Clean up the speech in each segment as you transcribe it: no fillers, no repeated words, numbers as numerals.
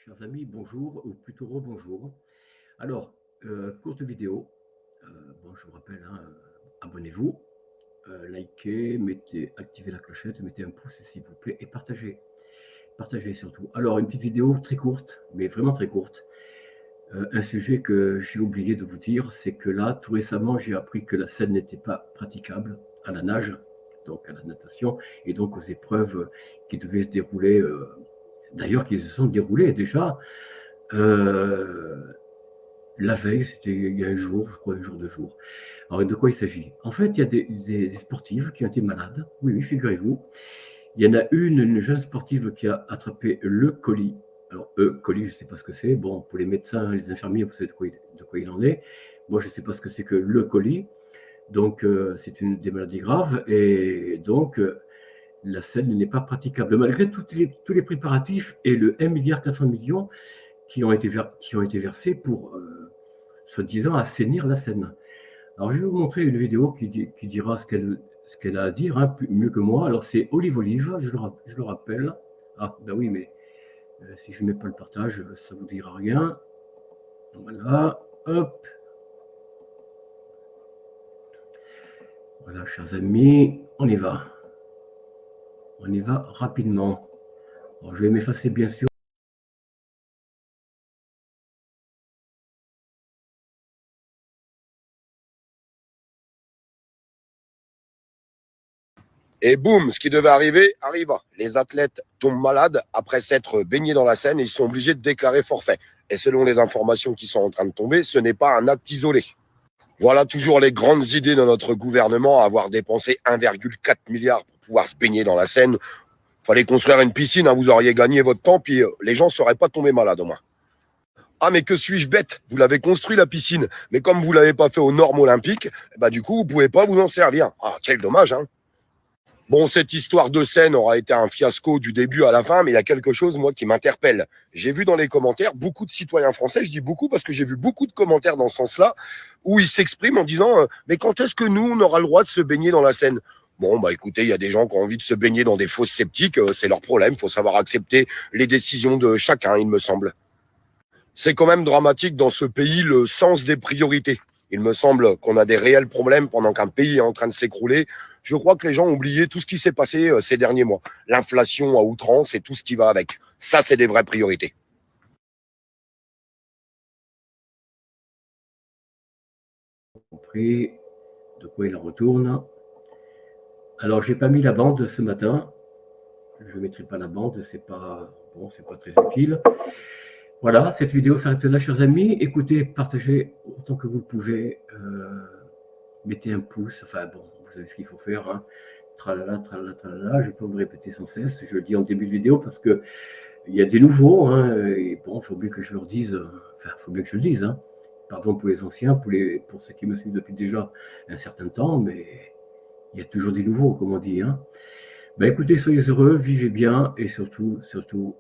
Chers amis, bonjour, ou plutôt rebonjour. Alors, courte vidéo. Bon, je vous rappelle, hein, abonnez-vous, likez, activez la clochette, mettez un pouce s'il vous plaît et partagez. Partagez surtout. Alors, une petite vidéo très courte, mais vraiment très courte. Un sujet que j'ai oublié de vous dire, c'est que là, tout récemment, j'ai appris que la Seine n'était pas praticable à la nage, donc à la natation, et donc aux épreuves qui devaient se dérouler, d'ailleurs qui se sont déroulées déjà. La veille, c'était il y a un jour, je crois, un jour, 2 jours. Alors, de quoi il s'agit? En fait, il y a des sportives qui ont été malades. Oui, oui, figurez-vous. Il y en a une jeune sportive qui a attrapé le colis. Alors, colis, je ne sais pas ce que c'est. Bon, pour les médecins, les infirmiers, vous savez de quoi il en est. Moi, je ne sais pas ce que c'est que le colis. Donc, c'est une des maladies graves. Et donc, la Seine n'est pas praticable. Malgré tous les préparatifs et le 1,4 milliard qui ont été versés pour, soi-disant, assainir la Seine. Alors, je vais vous montrer une vidéo qui dira ce qu'elle a à dire, hein, mieux que moi. Alors, c'est Olive Olive, je le rappelle. Ah, ben oui, mais si je ne mets pas le partage, ça ne vous dira rien. Voilà, hop. Voilà, chers amis, on y va. On y va rapidement. Alors, je vais m'effacer, bien sûr. Et boum, ce qui devait arriver, arriva. Les athlètes tombent malades après s'être baignés dans la Seine et ils sont obligés de déclarer forfait. Et selon les informations qui sont en train de tomber, ce n'est pas un acte isolé. Voilà toujours les grandes idées de notre gouvernement, avoir dépensé 1,4 milliard pour pouvoir se baigner dans la Seine. Fallait construire une piscine, hein, vous auriez gagné votre temps, puis les gens ne seraient pas tombés malades au moins. Ah mais que suis-je bête, vous l'avez construit la piscine, mais comme vous ne l'avez pas fait aux normes olympiques, bah du coup vous ne pouvez pas vous en servir. Ah quel dommage, hein. Bon, cette histoire de Seine aura été un fiasco du début à la fin, mais il y a quelque chose, moi, qui m'interpelle. J'ai vu dans les commentaires beaucoup de citoyens français, je dis beaucoup parce que j'ai vu beaucoup de commentaires dans ce sens-là, où ils s'expriment en disant mais quand est-ce que nous, on aura le droit de se baigner dans la Seine ?» Bon, bah écoutez, il y a des gens qui ont envie de se baigner dans des fosses septiques, c'est leur problème, il faut savoir accepter les décisions de chacun, il me semble. C'est quand même dramatique dans ce pays le sens des priorités. Il me semble qu'on a des réels problèmes pendant qu'un pays est en train de s'écrouler. Je crois que les gens ont oublié tout ce qui s'est passé ces derniers mois. L'inflation à outrance et tout ce qui va avec. Ça, c'est des vraies priorités. Compris de quoi il en retourne. Alors, j'ai pas mis la bande ce matin. Je ne mettrai pas la bande, c'est pas bon, c'est pas très utile. Voilà, cette vidéo s'arrête là, chers amis. Écoutez, partagez autant que vous le pouvez. Mettez un pouce. Enfin bon, vous savez ce qu'il faut faire. Hein. Tralala, tralala, tralala. Je peux vous le répéter sans cesse. Je le dis en début de vidéo parce que il y a des nouveaux. Hein, et bon, il faut bien que je leur dise. Enfin, il faut bien que je le dise. Hein. Pardon pour les anciens, pour ceux qui me suivent depuis déjà un certain temps, mais il y a toujours des nouveaux, comme on dit. Hein. Ben écoutez, soyez heureux, vivez bien et surtout, surtout.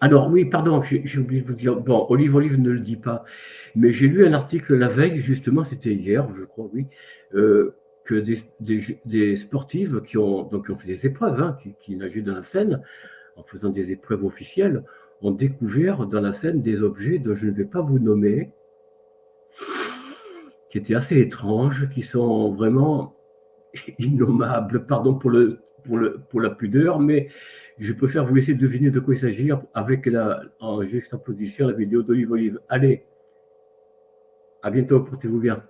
Alors oui, pardon, j'ai oublié de vous dire. Bon, Olive Olive ne le dit pas, mais j'ai lu un article la veille, justement, c'était hier, je crois, oui, que des sportives qui ont fait des épreuves, hein, qui nageaient dans la Seine, en faisant des épreuves officielles, ont découvert dans la Seine des objets dont je ne vais pas vous nommer, qui étaient assez étranges, qui sont vraiment innommable, pardon pour la pudeur, mais je préfère vous laisser deviner de quoi il s'agit avec en juxtaposition la vidéo d'Olive Olive. Allez, à bientôt, portez-vous bien.